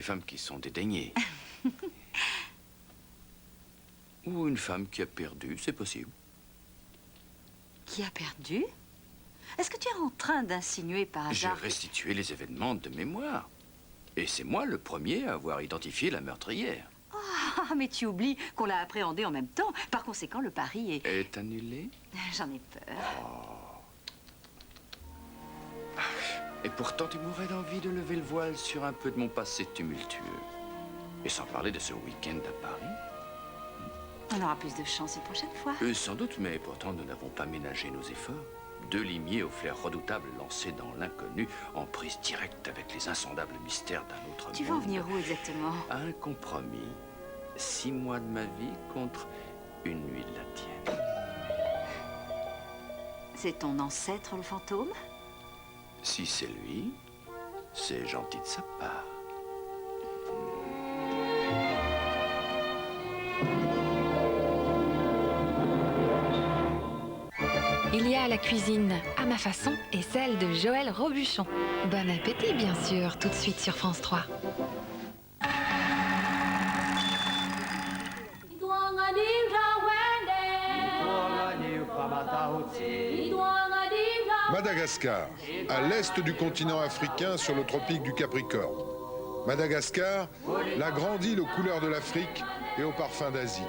Des femmes qui sont dédaignées. Ou une femme qui a perdu, c'est possible. Qui a perdu? Est-ce que tu es en train d'insinuer par hasard... J'ai restitué les événements de mémoire. Et c'est moi le premier à avoir identifié la meurtrière. Ah, mais tu oublies qu'on l'a appréhendée en même temps. Par conséquent, le pari est... Est annulé? J'en ai peur. Et pourtant, tu mourrais d'envie de lever le voile sur un peu de mon passé tumultueux. Et sans parler de ce week-end à Paris. On aura plus de chance une prochaine fois. Sans doute, mais pourtant, nous n'avons pas ménagé nos efforts. 2 limiers au flair redoutable lancés dans l'inconnu, en prise directe avec les insondables mystères d'un autre monde. Tu veux en venir où exactement? Un compromis. 6 mois de ma vie contre une nuit de la tienne. C'est ton ancêtre, le fantôme? Si c'est lui, c'est gentil de sa part. Il y a la cuisine à ma façon et celle de Joël Robuchon. Bon appétit, bien sûr, tout de suite sur France 3. Madagascar, à l'est du continent africain sur le tropique du Capricorne. Madagascar, la grande île aux couleurs de l'Afrique et au parfum d'Asie.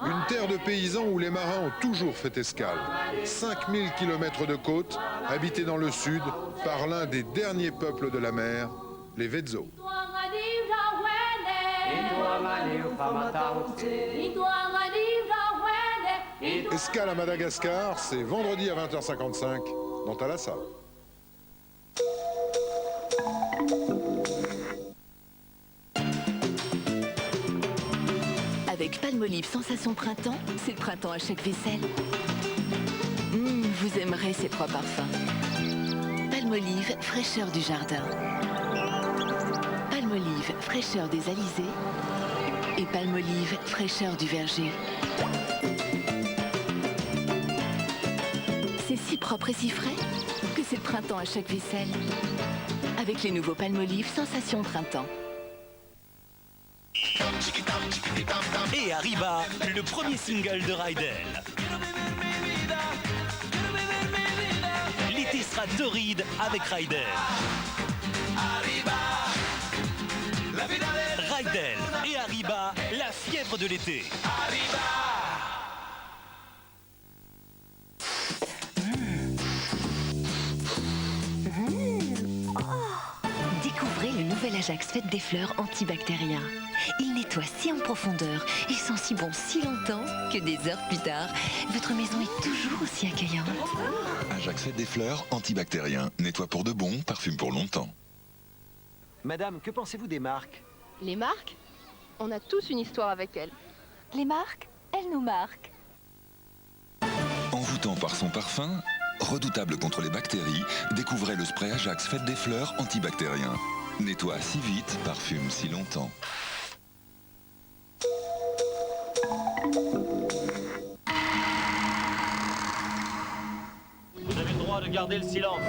Une terre de paysans où les marins ont toujours fait escale. 5000 km de côte, habitée dans le sud par l'un des derniers peuples de la mer, les Wedzo. Escale à Madagascar, c'est vendredi à 20h55 dans Thalassa. Avec Palmolive Sensation Printemps, c'est le printemps à chaque vaisselle. Vous aimerez ces 3 parfums. Palmolive, fraîcheur du jardin. Palmolive, fraîcheur des alizés. Et Palmolive, fraîcheur du verger. C'est si propre et si frais que c'est le printemps à chaque vaisselle. Avec les nouveaux Palmolive Sensation Printemps. Et arriva le premier single de Rydell. L'été sera torride avec Rydell. Rydell et Arriba, la fièvre de l'été. Découvrez le nouvel Ajax Fête des Fleurs antibactérien. Il nettoie si en profondeur et sent si bon si longtemps que des heures plus tard, votre maison est toujours aussi accueillante. Ajax Fête des Fleurs antibactérien. Nettoie pour de bon, parfume pour longtemps. Madame, que pensez-vous des marques? Les marques? On a tous une histoire avec elles. Les marques, elles nous marquent. Envoûtant par son parfum, redoutable contre les bactéries, découvrez le spray Ajax Fête des Fleurs antibactérien. Nettoie si vite, parfume si longtemps. Vous avez le droit de garder le silence.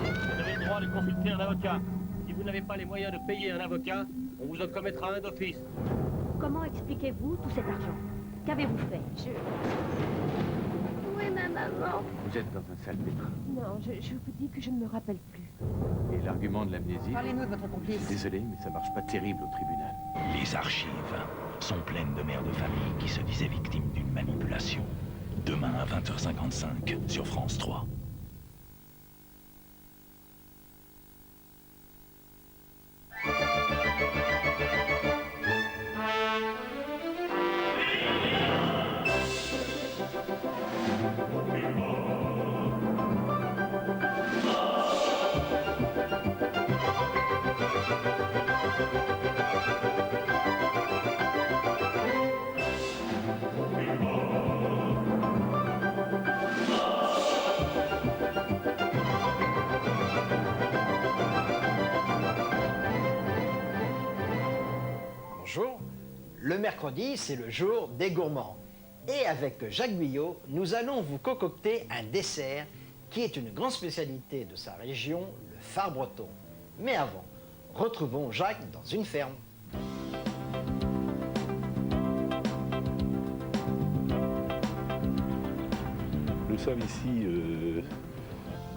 Vous avez le droit de consulter un avocat. Si vous n'avez pas les moyens de payer un avocat, on vous en commettra un d'office. Comment expliquez-vous tout cet argent? Qu'avez-vous fait? Où est ma maman? Vous êtes dans un sale état. Non, je vous dis que je ne me rappelle plus. Et l'argument de l'amnésie? Parlez-nous de votre complice. Désolé, mais ça marche pas terrible au tribunal. Les archives sont pleines de mères de famille qui se disaient victimes d'une manipulation. Demain à 20h55 sur France 3. Bonjour. Le mercredi, c'est le jour des gourmands. Et avec Jacques Guyot, nous allons vous concocter un dessert qui est une grande spécialité de sa région, le phare breton. Mais avant, retrouvons Jacques dans une ferme. Nous sommes ici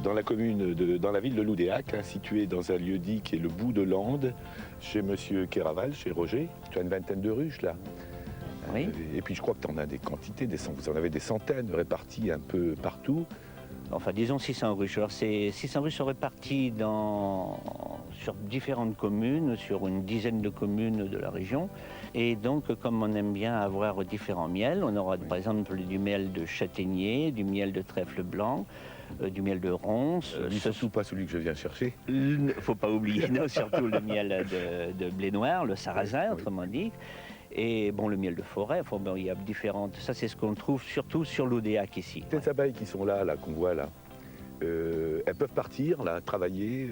dans la commune, dans la ville de Loudéac, hein, située dans un lieu-dit qui est le bout de Lande, chez Monsieur Kéraval, chez Roger. Tu as une vingtaine de ruches là. Oui. Et puis je crois que tu en as des quantités, vous en avez des centaines réparties un peu partout. Enfin, disons 600 ruches. Alors, ces 600 ruches sont réparties sur différentes communes, sur une dizaine de communes de la région. Et donc, comme on aime bien avoir différents miels, on aura par exemple du miel de châtaignier, du miel de trèfle blanc, du miel de ronce. Surtout pas celui que je viens chercher. Il ne faut pas oublier, non, surtout le miel de blé noir, le sarrasin, autrement dit. Et bon, le miel de forêt, enfin, bon, il y a différentes... Ça, c'est ce qu'on trouve surtout sur l'Oudéac ici. Ces abeilles qui sont là qu'on voit là, elles peuvent partir, là, travailler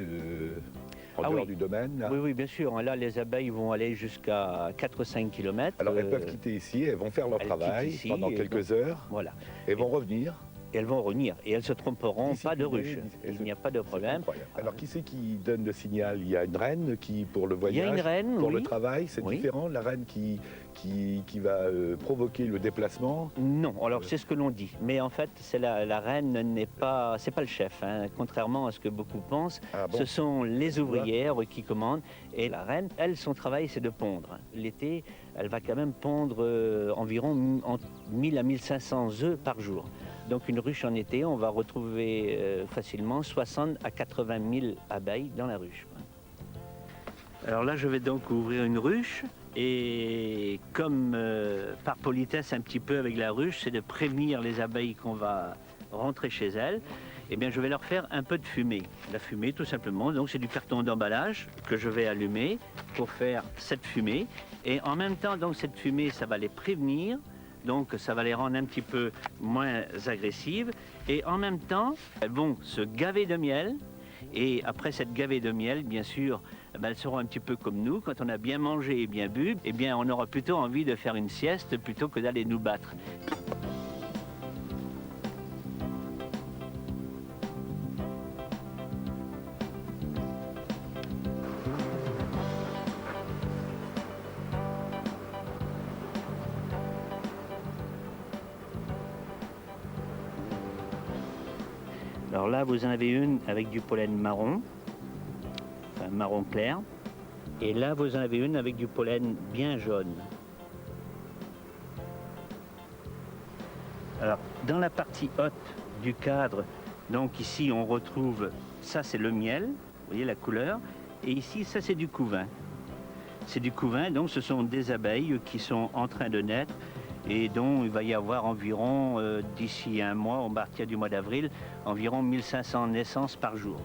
en dehors du domaine là. Oui, oui, bien sûr. Là, les abeilles vont aller jusqu'à 4-5 km. Alors, elles peuvent quitter ici, elles vont faire leur travail ici, pendant quelques heures. Voilà. Elles vont revenir. Et elles vont revenir. Et elles ne se tromperont pas de ruche. Il n'y a pas de problème. Alors, qui c'est qui donne le signal? Il y a une reine qui, pour le voyage, il y a une reine, pour le travail, c'est différent, la reine qui va provoquer le déplacement? Non, alors c'est ce que l'on dit. Mais en fait, la reine n'est pas... C'est pas le chef, hein. Contrairement à ce que beaucoup pensent. Ah bon? Ce sont les ouvrières qui commandent. Et la reine, elle, son travail, c'est de pondre. L'été, elle va quand même pondre environ 1000 à 1500 œufs par jour. Donc une ruche en été, on va retrouver facilement 60 à 80 000 abeilles dans la ruche. Alors là, je vais donc ouvrir une ruche. Et comme par politesse un petit peu avec la ruche, c'est de prévenir les abeilles qu'on va rentrer chez elles, eh bien je vais leur faire un peu de fumée. La fumée tout simplement, donc c'est du carton d'emballage que je vais allumer pour faire cette fumée. Et en même temps, donc cette fumée, ça va les prévenir, donc ça va les rendre un petit peu moins agressives. Et en même temps, elles vont se gaver de miel. Et après cette gavée de miel, bien sûr, elles seront un petit peu comme nous. Quand on a bien mangé et bien bu, eh bien, on aura plutôt envie de faire une sieste plutôt que d'aller nous battre. Alors là, vous en avez une avec du pollen marron, enfin marron clair. Et là, vous en avez une avec du pollen bien jaune. Alors, dans la partie haute du cadre, donc ici, on retrouve, ça c'est le miel, vous voyez la couleur, et ici, ça c'est du couvain. C'est du couvain, donc ce sont des abeilles qui sont en train de naître et dont il va y avoir environ, d'ici un mois, à partir du mois d'avril, environ 1500 naissances par jour.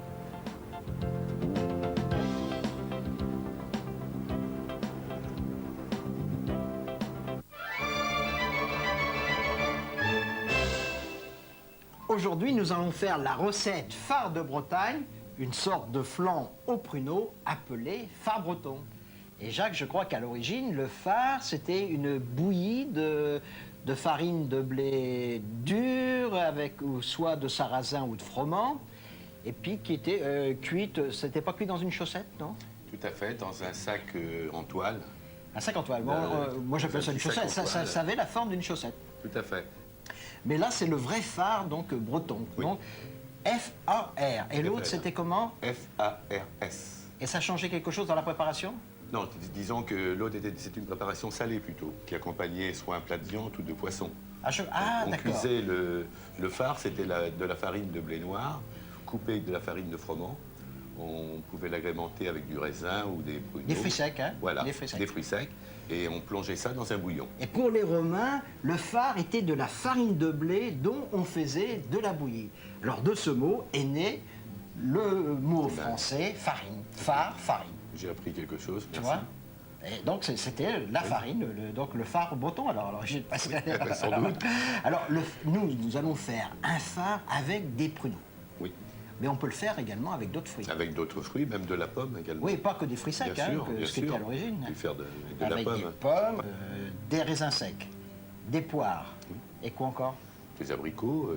Aujourd'hui, nous allons faire la recette phare de Bretagne, une sorte de flan au pruneau appelé phare breton. Et Jacques, je crois qu'à l'origine, le phare, c'était une bouillie de farine de blé dur, avec soit de sarrasin ou de froment, et puis qui était cuite, c'était pas cuit dans une chaussette, non? Tout à fait, dans un sac en toile. Un sac en toile, bon, moi j'appelle ça une chaussette, ça avait la forme d'une chaussette. Tout à fait. Mais là, c'est le vrai phare, donc breton. Oui. Donc, F-A-R. Et l'autre, c'était comment? F-A-R-S. Et ça changeait quelque chose dans la préparation? Non, disons que l'autre, c'est une préparation salée plutôt, qui accompagnait soit un plat de viande ou de poisson. On cuisait le phare, c'était de la farine de blé noir, coupée avec de la farine de froment. On pouvait l'agrémenter avec du raisin ou des pruneaux. Des fruits secs, hein? Voilà, des fruits secs. Et on plongeait ça dans un bouillon. Et pour les Romains, le phare était de la farine de blé dont on faisait de la bouillie. Alors de ce mot est né le mot français farine. Phare, farine. J'ai appris quelque chose, merci. Tu vois? Et donc c'était la farine, donc le phare breton. Alors j'ai passé sans doute. Alors nous allons faire un phare avec des pruneaux. Oui. Mais on peut le faire également avec d'autres fruits. Avec d'autres fruits, même de la pomme également. Oui, pas que des fruits secs, bien sûr, ce qui était à l'origine. On peut faire de avec la pomme. Des pommes, des raisins secs, des poires, et quoi encore? des abricots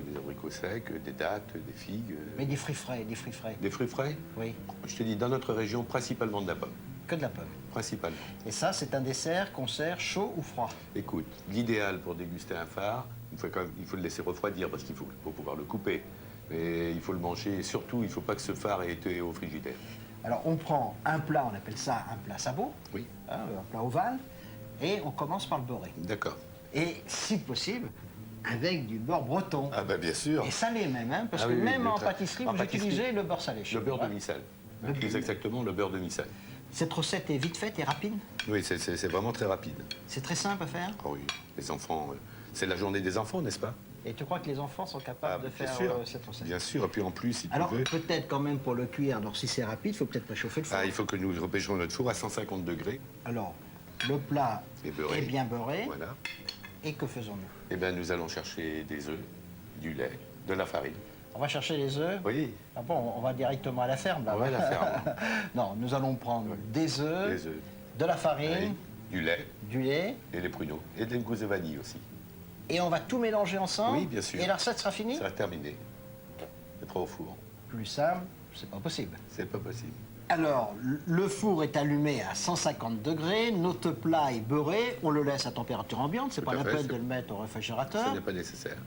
secs, des dattes, des figues. Mais des fruits frais, des fruits frais. Des fruits frais? Oui. Je te dis, dans notre région, principalement de la pomme. Que de la pomme. Principalement. Et ça, c'est un dessert qu'on sert chaud ou froid? Écoute, l'idéal pour déguster un phare, il faut le laisser refroidir parce qu'il faut pouvoir le couper. Mais il faut le manger et surtout, il ne faut pas que ce phare ait été au frigidaire. Alors, on prend un plat, on appelle ça un plat sabot. Oui. Hein, un plat ovale. Et on commence par le beurrer. D'accord. Et, si possible, avec du beurre breton. Ah ben bien sûr. Et salé même, hein, parce Ah que oui, même oui, en pâtisserie, vous utilisez le beurre salé. Le beurre de Missal. Plus exactement, le beurre de Missal. Cette recette est vite faite et rapide? Oui, c'est vraiment très rapide. C'est très simple à faire? Oh oui, les enfants, c'est la journée des enfants, n'est-ce pas? Et tu crois que les enfants sont capables de faire cette recette? Bien sûr, et puis en plus, si alors, tu veux... peut-être quand même pour le cuire, alors si c'est rapide, il faut peut-être préchauffer le four. Ah, il faut que nous repêchons notre four à 150 degrés. Alors, le plat est bien beurré. Voilà. Et que faisons-nous? Eh bien, nous allons chercher des œufs, du lait, de la farine. On va chercher les œufs? Oui. Ah bon, on va directement à la ferme, là? On va à la ferme. Non, nous allons prendre des œufs, de la farine, du lait, et les pruneaux, et des gousses de vanille aussi. Et on va tout mélanger ensemble? Oui, bien sûr. Et la recette sera finie? Ça sera terminé. Mettra au four. Plus simple, c'est pas possible. C'est pas possible. Alors, le four est allumé à 150 degrés, notre plat est beurré, on le laisse à température ambiante, c'est pas la peine de le mettre au réfrigérateur. Ce n'est pas nécessaire.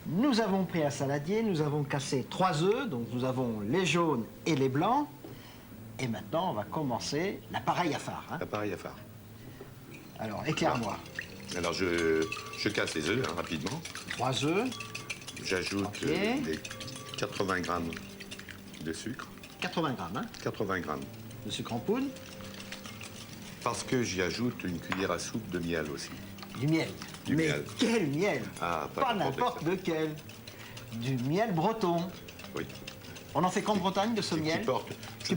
Nous avons pris un saladier, nous avons cassé 3 œufs, donc nous avons les jaunes et les blancs. Et maintenant, on va commencer l'appareil à phare. Hein. L'appareil à phare. Alors, éclaire-moi. Alors, je casse les œufs rapidement. 3 œufs. J'ajoute les 80 grammes de sucre. 80 grammes, hein? 80 grammes. De sucre en poudre. Parce que j'y ajoute une cuillère à soupe de miel aussi. Du miel. Du Mais miel. quel miel? Ah, pas n'importe lequel. Du miel breton. Oui. On en fait qu'en Bretagne de ce miel? Je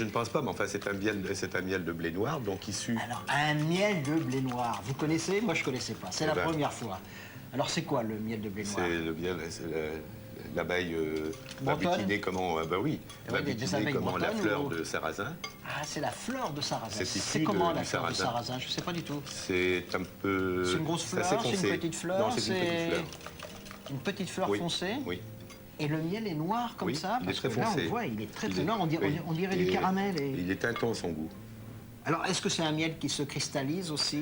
ne pense pas, mais enfin, c'est un miel de blé noir, donc issu... Alors, un miel de blé noir. Vous connaissez? Moi, je ne connaissais pas. C'est la première fois. Alors, c'est quoi le miel de blé noir? C'est le miel, c'est l'abeille va bretonne? butiner comment... bah oui, va des butiner abeilles comment la bretonnes fleur ou- de sarrasin. Ah, c'est la fleur de sarrasin. C'est issu C'est comment du la fleur de sarrasin. sarrasin? Je ne sais pas du tout. C'est un peu... C'est une grosse fleur? assez C'est foncé. une petite fleur? Non, c'est une petite fleur. Une petite fleur Oui, foncée? oui. Et le miel est noir comme Oui, ça? il est Parce très que là, on foncé. le voit, il est très Il très est- noir. On dirait, oui. on dirait du Et caramel. Il est intense son goût. Alors, est-ce que c'est un miel qui se cristallise aussi,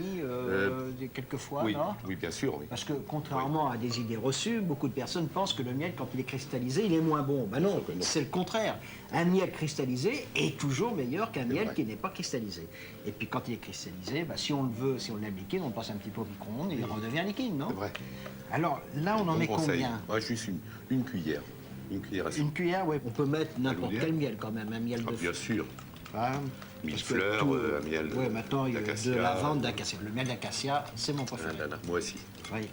quelquefois, Oui, non? oui, bien sûr, oui. Parce que, contrairement à des idées reçues, beaucoup de personnes pensent que le miel, quand il est cristallisé, il est moins bon. Ben non, c'est le contraire. Un miel cristallisé est toujours meilleur qu'un miel qui n'est pas cristallisé. Et puis, quand il est cristallisé, ben, si on le veut, si on l'aime liquide, on le passe un petit peu au micro-ondes et il redevient liquide, non? C'est vrai. Alors, là, on en met conseil. combien? Moi, juste une cuillère. Une cuillère à soupe. Une cuillère, oui. On peut mettre n'importe Allons-y. quel miel, quand même. Un miel de... Bien sûr. Ah, Mille parce que fleurs, tout- un miel Oui, maintenant, il y a d'acacia. de lavande, d'acacia. Le miel d'acacia, c'est mon préféré. Ah là là, moi aussi. Oui.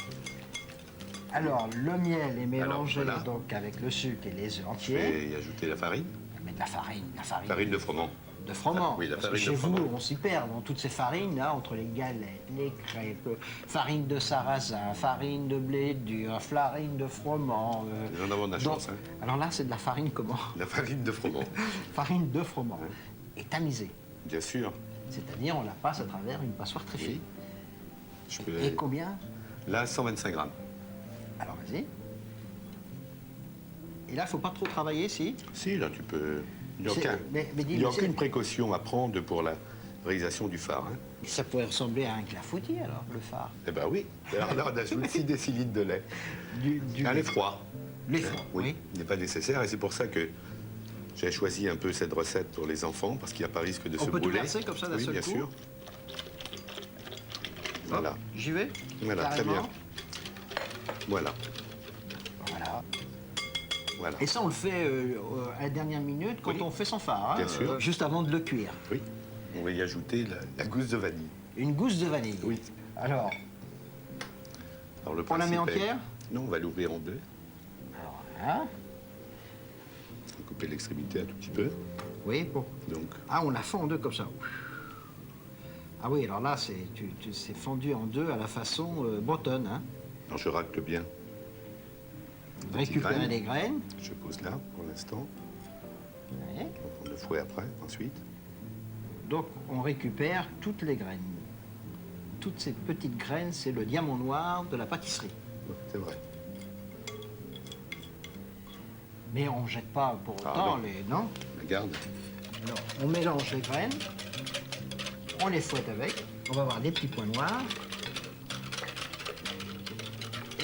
Alors, le miel est mélangé voilà. donc avec le sucre et les œufs Je entiers. vais y ajouter la farine. Mais de la farine. Farine de froment. De froment. Oui, la Parce que farine chez de vous, froment. on s'y perd dans toutes ces farines, là, entre les galettes, les crêpes, farine de sarrasin, farine de blé dur, farine de froment. Nous en avons de la donc- chance. Hein. Alors là, c'est de la farine comment? La farine de froment. Farine de froment. Et tamisée. Bien sûr. C'est-à-dire, on la passe à travers une passoire très fine. Je peux- Et combien? Là, 125 grammes. Alors, vas-y. Et là, il ne faut pas trop travailler, si? Si, là, tu peux... Il n'y a, C'est- aucun- mais dis- il y a mais c'est- aucune précaution à prendre pour la réalisation du phare. Hein. Ça pourrait ressembler à un clafoutis, alors, le phare. Eh ben oui. Alors là, on ajoute 6 décilitres de lait. Un lait froid. Lait froid, oui. Il n'est pas nécessaire et c'est pour ça que j'ai choisi un peu cette recette pour les enfants parce qu'il n'y a pas risque de On se peut tout brûler. verser comme ça d'un Oui, seul bien coup sûr. Voilà. J'y vais? Voilà, très Carrément. bien. Voilà. Voilà. Voilà. Et ça, on le fait à la dernière minute quand on fait son phare, hein, Bien sûr. juste avant de le cuire. Oui. On va y ajouter la gousse de vanille. Une gousse de vanille. Oui. Alors, Alors le on la met principe est- entière? Non, on va l'ouvrir en deux. Hein? On va couper l'extrémité un tout petit peu. Oui, bon. Donc, Ah, on la fend en deux comme ça. Ah oui, alors là, c'est fendu en deux à la façon bretonne. Hein. alors je racle bien. Récupérer graines. les graines. Je pose là pour l'instant. Ouais. On prend le fouet après, ensuite. Donc, on récupère toutes les graines. Toutes ces petites graines, c'est le diamant noir de la pâtisserie. C'est vrai. Mais on ne jette pas pour autant non. les... Non. Regarde. Alors, on mélange les graines, on les fouette avec, on va avoir des petits points noirs.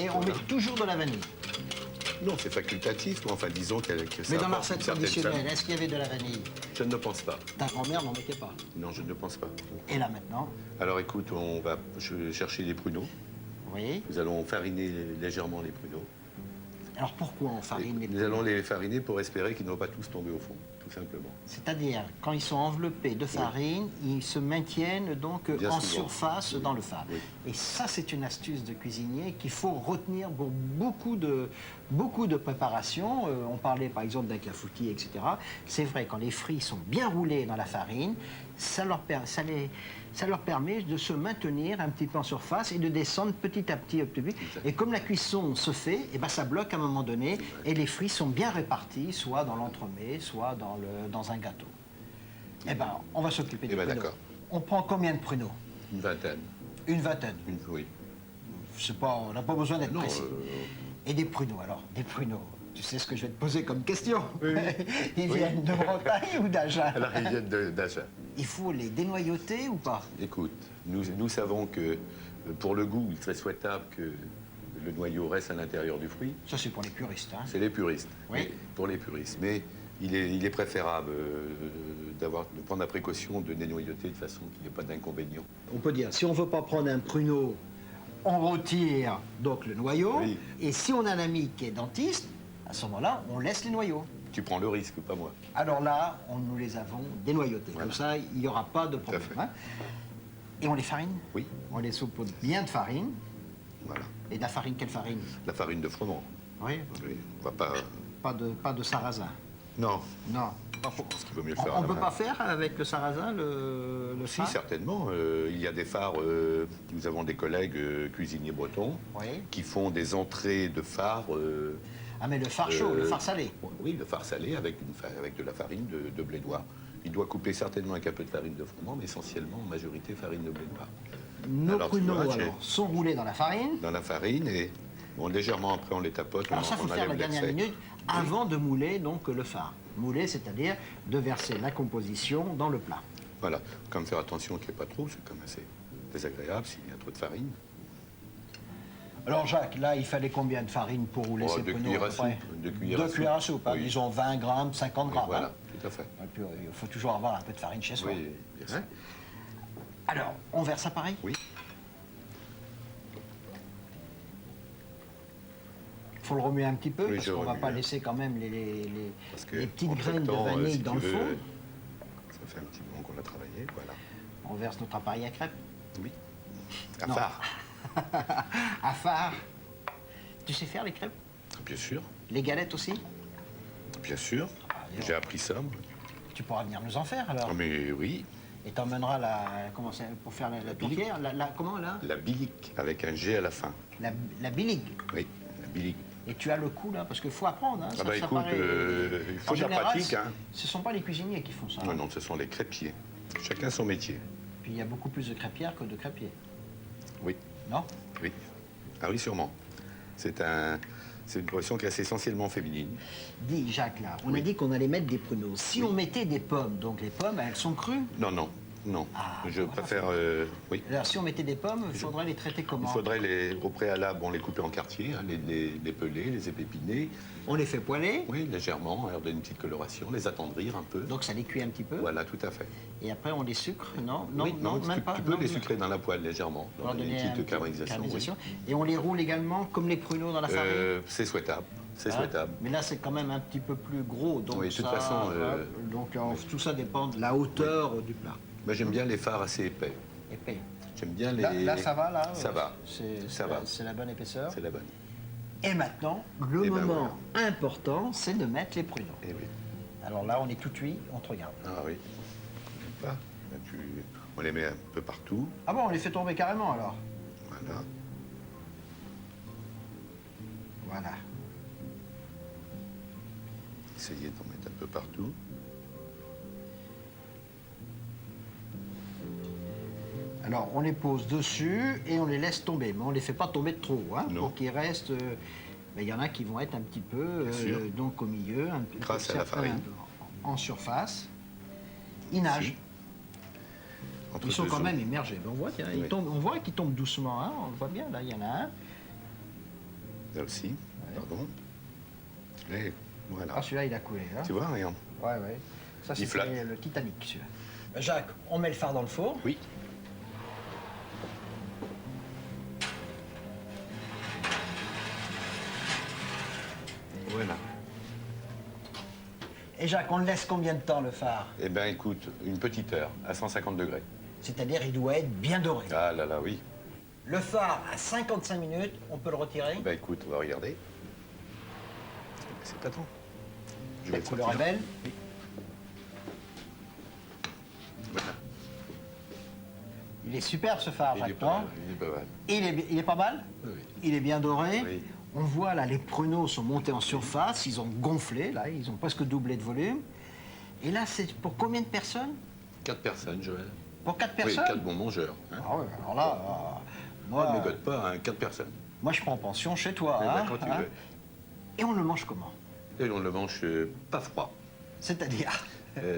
Et on met toujours de la vanille. Non, c'est facultatif, mais enfin, disons que ça Mais dans la apporte recette une certaine traditionnelle, saveur. est-ce qu'il y avait de la vanille? Je ne pense pas. Ta grand-mère n'en mettait pas. Non, je ne pense pas. Et là maintenant? Alors écoute, on va chercher des pruneaux. Oui. Nous allons fariner légèrement les pruneaux. Alors pourquoi on farine les Nous allons les fariner pour espérer qu'ils ne vont pas tous tomber au fond, tout simplement. C'est-à-dire, quand ils sont enveloppés de farine, ils se maintiennent donc Bien en souvent. surface dans le phare. Oui. Et ça, c'est une astuce de cuisinier qu'il faut retenir pour beaucoup de préparations. On parlait par exemple d'un clafoutis, etc. C'est vrai, quand les fruits sont bien roulés dans la farine, ça leur permet de se maintenir un petit peu en surface et de descendre petit à petit. Et comme la cuisson se fait, eh ben, ça bloque à un moment donné et les fruits sont bien répartis, soit dans l'entremets, soit dans un gâteau. Eh ben, on va s'occuper des pruneaux. D'accord. On prend combien de pruneaux? Une vingtaine. Une vingtaine? Oui. On n'a pas besoin d'être précis. Et des pruneaux, alors? Des pruneaux. Tu sais ce que je vais te poser comme question? Oui. Ils viennent de Bretagne ou d'Agen? Alors, ils viennent d'Agen. Il faut les dénoyauter ou pas? Écoute, nous savons que pour le goût, il serait souhaitable que le noyau reste à l'intérieur du fruit. Ça, c'est pour les puristes. Hein? C'est les puristes. Oui. Mais pour les puristes. Mais il est préférable de prendre la précaution de dénoyauter de façon qu'il n'y ait pas d'inconvénient. On peut dire, si on ne veut pas prendre un pruneau, on retire donc le noyau. Oui. Et si on a un ami qui est dentiste, à ce moment-là, on laisse les noyaux. Tu prends le risque, pas moi. Alors là, nous les avons dénoyautés. Voilà. Comme ça, il n'y aura pas de problème. Hein. Et on les farine? Oui. On les saupoudre bien de farine. Voilà. Et de la farine, quelle farine? La farine de froment. Oui. Oui. On va pas... Pas de sarrasin? Non. Non. Je pense qu'il vaut mieux le faire On à ne la peut main. pas faire avec le sarrasin le Si, phare? certainement. Il y a des phares. Nous avons des collègues cuisiniers bretons qui font des entrées de phare. Ah, mais le phare chaud, le phare salé? Oui, le phare salé avec de la farine de blé noir. Il doit couper certainement avec un peu de farine de froment, mais essentiellement, en majorité, farine de blé noir. Nos Alors, tu pruneaux vois, sont roulés dans la farine. dans la farine et bon, légèrement après, on les tapote. Alors ça, il faut faire la enlève dernière l'excès. minute avant de mouler donc le phare. Mouler, c'est-à-dire de verser la composition dans le plat. Voilà, quand même faire attention qu'il n'y ait pas trop, c'est quand même assez désagréable s'il y a trop de farine. Alors Jacques, là, il fallait combien de farine pour rouler ces deux pruneaux cuillères à peu près? soupe. Deux cuillères Deux à soupe. cuillères à soupe, hein, Oui. disons 20 grammes, 50 grammes. Voilà, hein. tout à fait. Et puis, il faut toujours avoir un peu de farine chez soi. Oui, bien sûr. Alors, on verse ça pareil? Oui. Il faut le remuer un petit peu, Oui, parce je qu'on ne va remue, pas hein. laisser quand même les petites entre graines de temps, vanille si dans tu le veux, fond. Ça fait un petit moment qu'on a travaillé, voilà. On verse notre appareil à crêpes. Oui. À Non. phare. À phare. Tu sais faire les crêpes? Bien sûr, Les galettes aussi? bien sûr. J'ai appris ça. moi. Tu pourras venir nous en faire alors. Ah, mais oui, Et t'emmèneras comment c'est pour faire la tourtière, comment là? la bilique avec un G à la fin. La biligue. Oui, la bilique. Et tu as le coup là, parce qu'il faut apprendre. Hein, Ah bah écoute, il faut En de la général, pratique. Hein. Ce ne sont pas les cuisiniers qui font ça. Non, non, ce sont les crêpiers. Chacun son métier. Puis il y a beaucoup plus de crêpières que de crêpiers. Oui. Non? Oui. Ah oui, sûrement. C'est une profession qui est essentiellement féminine. Dis Jacques là, on a dit qu'on allait mettre des pruneaux. Si on mettait des pommes, donc les pommes, elles sont crues? Non, non, non. Je préfère... oui. Alors si on mettait des pommes, il faudrait les traiter comment? Il faudrait au préalable, on les couper en quartiers, hein, les peler, les épépiner. On les fait poêler? Oui, légèrement, leur donner une petite coloration, les attendrir un peu. Donc ça les cuit un petit peu? Voilà, tout à fait. Et après on les sucre? Non, Oui, non, même pas. tu peux non, les non. sucrer dans la poêle légèrement, On leur dans une donner petite caramélisation. caramélisation. oui. Et on les roule également comme les pruneaux dans la farine? C'est souhaitable, c'est Hein? souhaitable. Mais là, c'est quand même un petit peu plus gros. Donc Oui, de toute ça, façon, voilà. Donc tout ça dépend de la hauteur du plat. Moi, j'aime bien les fards assez épais. Épais. J'aime bien les... Là, ça va, là? Ça va. Ça va. C'est la bonne épaisseur? C'est la bonne. Et maintenant, le Eh ben moment important, c'est de mettre les pruneaux. Eh oui. Alors là, on est tout cuit, on te regarde. Ah oui. Là, on les met un peu partout. Ah bon, on les fait tomber carrément, alors? Voilà. Voilà. Essayez d'en mettre un peu partout. Alors, on les pose dessus et on les laisse tomber. Mais on ne les fait pas tomber de trop, hein, Non. pour qu'ils restent mais il y en a qui vont être un petit peu donc au milieu, un peu, grâce à la farine. En surface. Ils nagent. Ils sont quand même immergés. On voit, tiens, on voit qu'ils tombent doucement. Hein, on le voit bien, là, il y en a un. Là aussi, pardon. Et voilà. Ah, celui-là, il a coulé. Hein. Tu vois, regarde. Ouais. Ça, c'est le Titanic, celui-là. Jacques, on met le phare dans le four. Oui. Voilà. Et Jacques, on le laisse combien de temps, le phare? Eh bien, écoute, une petite heure, à 150 degrés. C'est-à-dire, il doit être bien doré. Ah là là, oui. Le phare, à 55 minutes, on peut le retirer? Ben écoute, on va regarder. C'est pas temps. La couleur est belle? Oui. Voilà. Il est superbe, ce phare, Jacques. Il est pas mal. Il est pas mal? Oui. Il est bien doré. Oui. On voit là, les pruneaux sont montés en surface, ils ont gonflé, là, ils ont presque doublé de volume. Et là, c'est pour combien de personnes? 4 personnes, Joël. Pour 4 personnes? Oui, 4 bons mangeurs. Hein. Ah ouais, alors là, moi... Ne mégote pas, hein, 4 personnes. Moi, je prends pension chez toi. Eh ben, hein, quand tu hein. veux. Et on le mange comment? Et on le mange pas froid. C'est-à-dire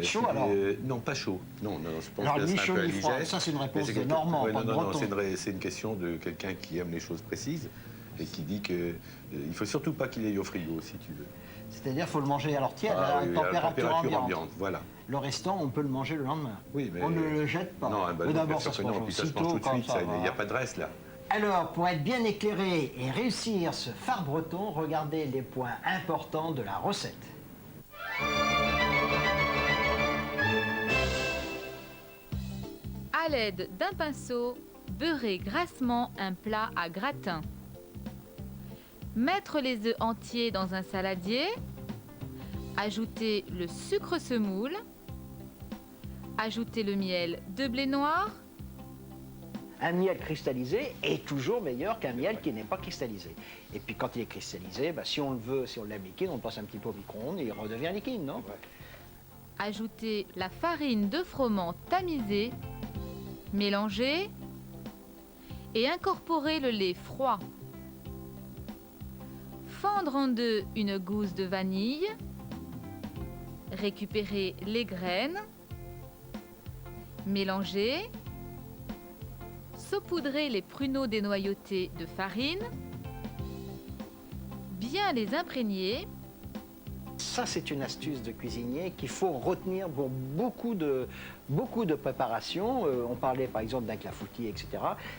chaud alors? Non, pas chaud. Non, je pense alors, que ni c'est un chaud peu ni froid. Ça, c'est une réponse de Normand, pas de Breton. C'est une question de quelqu'un qui aime les choses précises et qui dit que il faut surtout pas qu'il aille au frigo, si tu veux. C'est-à-dire qu'il faut le manger alors tiède, à température ambiante. Voilà. Le restant, on peut le manger le lendemain. Oui, mais on ne le jette pas. Non, mais d'abord, ça se mange puis ça se mange tout de suite. Il n'y a pas de reste là. Alors, pour être bien éclairé et réussir ce phare breton, regardez les points importants de la recette. À l'aide d'un pinceau, beurrez grassement un plat à gratin. Mettre les œufs entiers dans un saladier. Ajouter le sucre semoule. Ajouter le miel de blé noir. Un miel cristallisé est toujours meilleur qu'un miel qui n'est pas cristallisé. Et puis quand il est cristallisé, bah, si on le veut, si on l'aime liquide, on le passe un petit peu au micro-ondes et il redevient liquide, non? Ajouter la farine de froment tamisée. Mélanger et incorporer le lait froid. Fendre en deux une gousse de vanille. Récupérer les graines. Mélanger. Saupoudrer les pruneaux dénoyautés de farine. Bien les imprégner. Ça, c'est une astuce de cuisinier qu'il faut retenir pour beaucoup de préparations. On parlait par exemple d'un clafoutis, etc.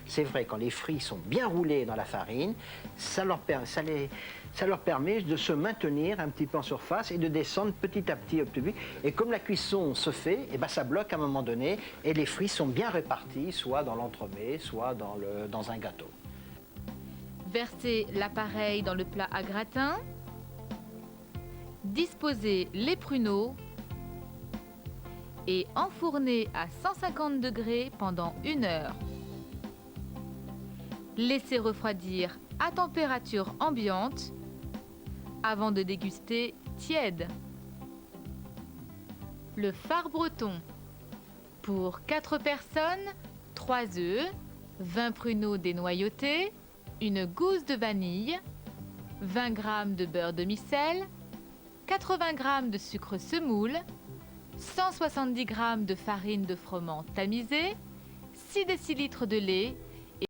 C'est vrai, quand les fruits sont bien roulés dans la farine, ça leur permet de se maintenir un petit peu en surface et de descendre petit à petit au plus. Et comme la cuisson se fait, et ben ça bloque à un moment donné et les fruits sont bien répartis, soit dans l'entremets, soit dans un gâteau. Versez l'appareil dans le plat à gratin. Disposez les pruneaux et enfournez à 150 degrés pendant 1 heure. Laissez refroidir à température ambiante avant de déguster tiède. Le phare breton. Pour 4 personnes, 3 œufs, 20 pruneaux dénoyautés, une gousse de vanille, 20 g de beurre demi-sel, 80 g de sucre semoule, 170 g de farine de froment tamisée, 6 décilitres de lait